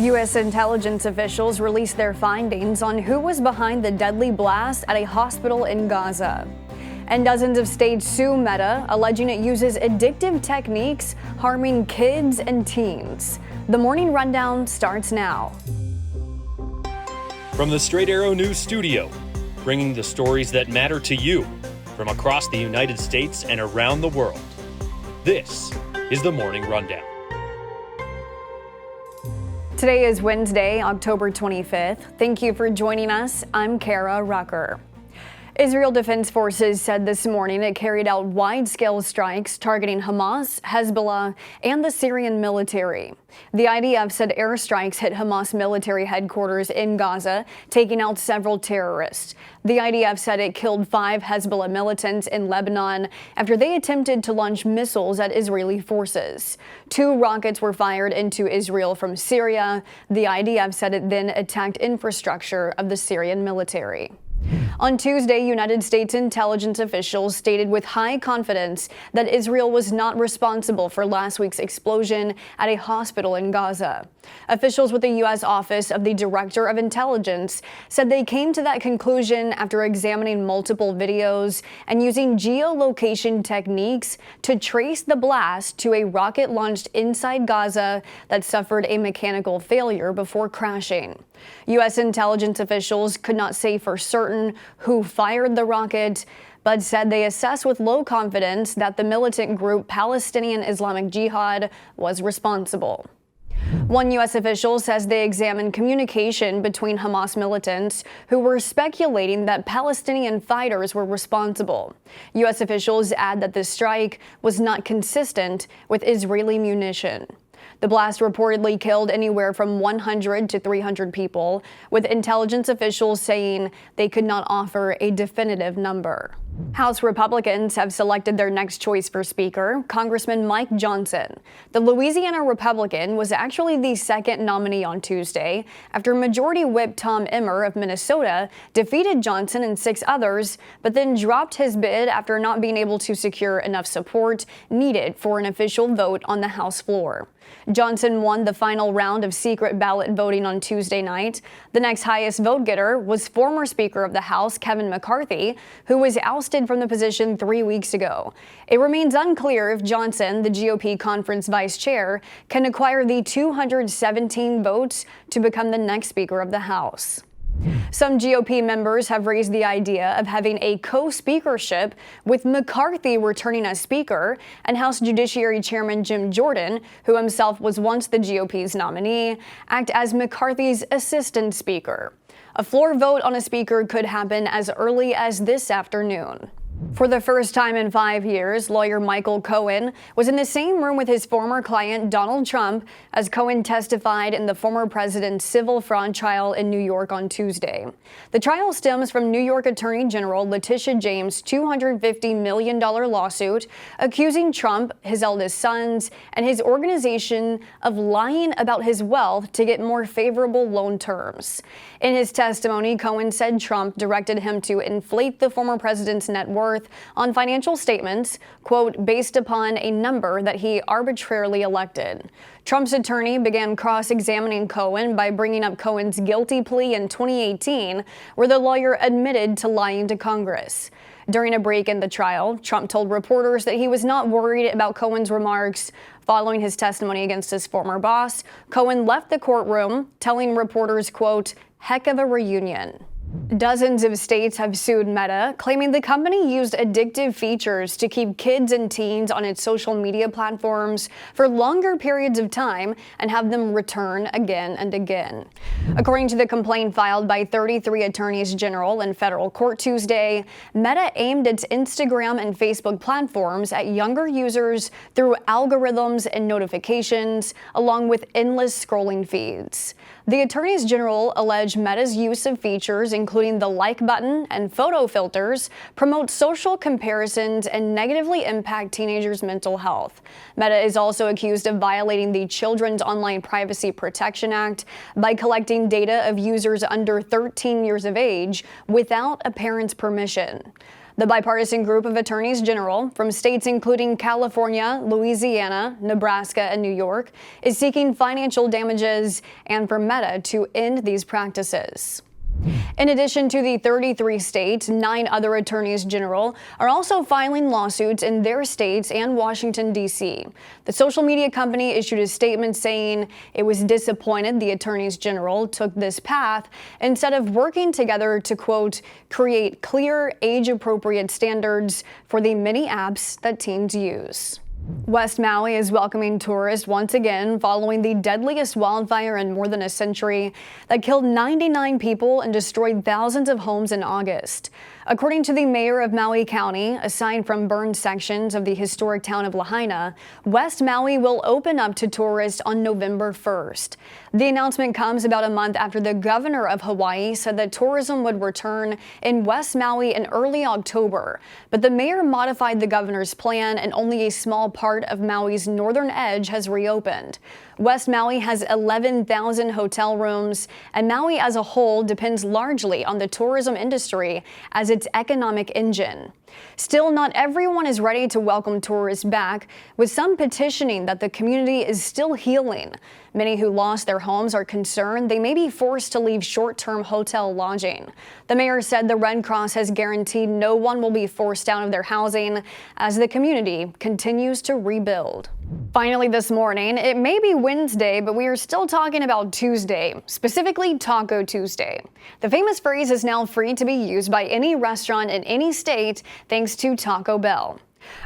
U.S. intelligence officials released their findings on who was behind the deadly blast at a hospital in Gaza. And dozens of states sue Meta, alleging it uses addictive techniques harming kids and teens. The Morning Rundown starts now. From the Straight Arrow News Studio, bringing the stories that matter to you from across the United States and around the world. This is the Morning Rundown. Today is Wednesday, October 25th. Thank you for joining us. I'm Kara Rucker. Israel Defense Forces said this morning it carried out wide-scale strikes targeting Hamas, Hezbollah, and the Syrian military. The IDF said airstrikes hit Hamas military headquarters in Gaza, taking out several terrorists. The IDF said it killed 5 Hezbollah militants in Lebanon after they attempted to launch missiles at Israeli forces. 2 rockets were fired into Israel from Syria. The IDF said it then attacked infrastructure of the Syrian military. On Tuesday, United States intelligence officials stated with high confidence that Israel was not responsible for last week's explosion at a hospital in Gaza. Officials with the U.S. Office of the Director of Intelligence said they came to that conclusion after examining multiple videos and using geolocation techniques to trace the blast to a rocket launched inside Gaza that suffered a mechanical failure before crashing. U.S. intelligence officials could not say for certain who fired the rocket, but said they assess with low confidence that the militant group Palestinian Islamic Jihad was responsible. One U.S. official says they examined communication between Hamas militants who were speculating that Palestinian fighters were responsible. U.S. officials add that this strike was not consistent with Israeli munition. The blast reportedly killed anywhere from 100 to 300 people, with intelligence officials saying they could not offer a definitive number. House Republicans have selected their next choice for Speaker, Congressman Mike Johnson. The Louisiana Republican was actually the second nominee on Tuesday after Majority Whip Tom Emmer of Minnesota defeated Johnson and 6 others, but then dropped his bid after not being able to secure enough support needed for an official vote on the House floor. Johnson won the final round of secret ballot voting on Tuesday night. The next highest vote getter was former Speaker of the House Kevin McCarthy, who was ousted from the position 3 weeks ago. It remains unclear if Johnson, the GOP conference vice chair, can acquire the 217 votes to become the next Speaker of the House. Some GOP members have raised the idea of having a co-speakership with McCarthy returning as Speaker and House Judiciary Chairman Jim Jordan, who himself was once the GOP's nominee, act as McCarthy's assistant Speaker. A floor vote on a Speaker could happen as early as this afternoon. For the first time in 5 years, lawyer Michael Cohen was in the same room with his former client Donald Trump as Cohen testified in the former president's civil fraud trial in New York on Tuesday. The trial stems from New York Attorney General Letitia James' $250 million lawsuit accusing Trump, his eldest sons, and his organization of lying about his wealth to get more favorable loan terms. In his testimony, Cohen said Trump directed him to inflate the former president's net worth on financial statements, quote, based upon a number that he arbitrarily elected. Trump's attorney began cross-examining Cohen by bringing up Cohen's guilty plea in 2018, where the lawyer admitted to lying to Congress. During a break in the trial, Trump told reporters that he was not worried about Cohen's remarks. Following his testimony against his former boss, Cohen left the courtroom, telling reporters, quote, heck of a reunion. Dozens of states have sued Meta, claiming the company used addictive features to keep kids and teens on its social media platforms for longer periods of time and have them return again and again. According to the complaint filed by 33 attorneys general in federal court Tuesday, Meta aimed its Instagram and Facebook platforms at younger users through algorithms and notifications, along with endless scrolling feeds. The attorneys general allege Meta's use of features, including the like button and photo filters, promote social comparisons and negatively impact teenagers' mental health. Meta is also accused of violating the Children's Online Privacy Protection Act by collecting data of users under 13 years of age without a parent's permission. The bipartisan group of attorneys general from states including California, Louisiana, Nebraska, and New York is seeking financial damages and for Meta to end these practices. In addition to the 33 states, 9 other attorneys general are also filing lawsuits in their states and Washington, D.C. The social media company issued a statement saying it was disappointed the attorneys general took this path instead of working together to, quote, create clear, age-appropriate standards for the many apps that teens use. West Maui is welcoming tourists once again following the deadliest wildfire in more than a century that killed 99 people and destroyed thousands of homes in August. According to the mayor of Maui County, aside from burned sections of the historic town of Lahaina, West Maui will open up to tourists on November 1st. The announcement comes about a month after the governor of Hawaii said that tourism would return in West Maui in early October. But the mayor modified the governor's plan and only a small part of Maui's northern edge has reopened. West Maui has 11,000 hotel rooms, and Maui as a whole depends largely on the tourism industry as its economic engine. Still, not everyone is ready to welcome tourists back, with some petitioning that the community is still healing. Many who lost their homes are concerned they may be forced to leave short-term hotel lodging. The mayor said the Red Cross has guaranteed no one will be forced out of their housing as the community continues to rebuild. Finally this morning, it may be Wednesday, but we are still talking about Tuesday, specifically Taco Tuesday. The famous phrase is now free to be used by any restaurant in any state thanks to Taco Bell.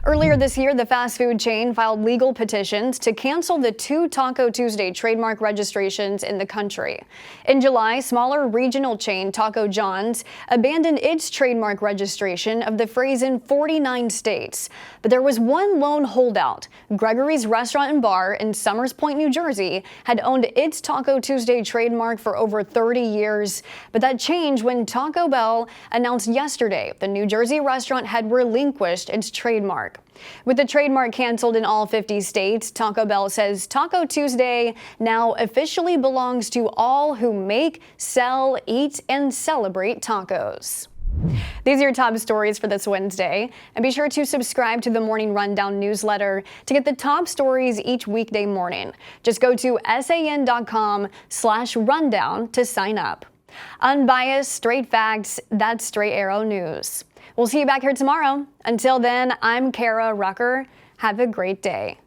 Earlier this year, the fast food chain filed legal petitions to cancel the 2 Taco Tuesday trademark registrations in the country. In July, smaller regional chain Taco John's abandoned its trademark registration of the phrase in 49 states. But there was one lone holdout. Gregory's Restaurant and Bar in Somers Point, New Jersey, had owned its Taco Tuesday trademark for over 30 years. But that changed when Taco Bell announced yesterday the New Jersey restaurant had relinquished its trademark. With the trademark canceled in all 50 states, Taco Bell says Taco Tuesday now officially belongs to all who make, sell, eat, and celebrate tacos. These are your top stories for this Wednesday, and be sure to subscribe to the Morning Rundown newsletter to get the top stories each weekday morning. Just go to san.com/rundown to sign up. Unbiased, straight facts, that's Straight Arrow News. We'll see you back here tomorrow. Until then, I'm Kara Rucker. Have a great day.